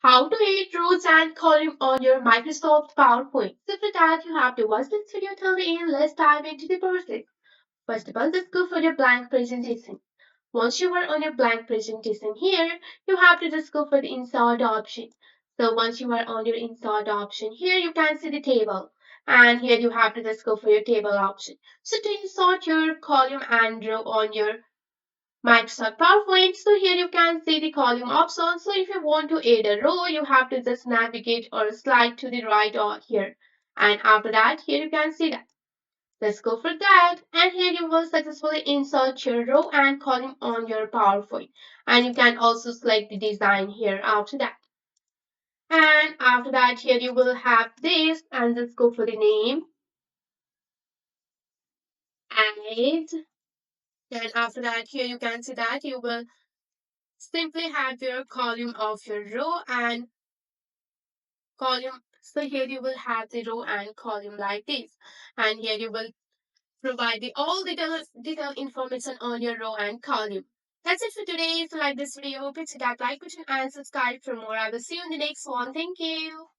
How to edit rows and column on your Microsoft PowerPoint. So for that, you have to watch this video till the end. Let's dive into the process. First of all, just go for your blank presentation. Once you are on your blank presentation here, you have to just go for the insert option. So once you are on your insert option here, you can see the table. And here you have to just go for your table option. So to insert your column and row on your Microsoft PowerPoint. So here you can see the column option. So if you want to add a row, you have to just navigate or slide to the right or here. And after that, here you can see that. Let's go for that. And here you will successfully insert your row and column on your PowerPoint. And you can also select the design here after that. And after that, here you will have this and just go for the name. Add. And after that, here you can see that you will simply have your column of your row and column. So here you will have the row and column like this. And here you will provide the all detailed information on your row and column. That's it for today. If you like this video, please hit that like button and subscribe for more. I will see you in the next one. Thank you.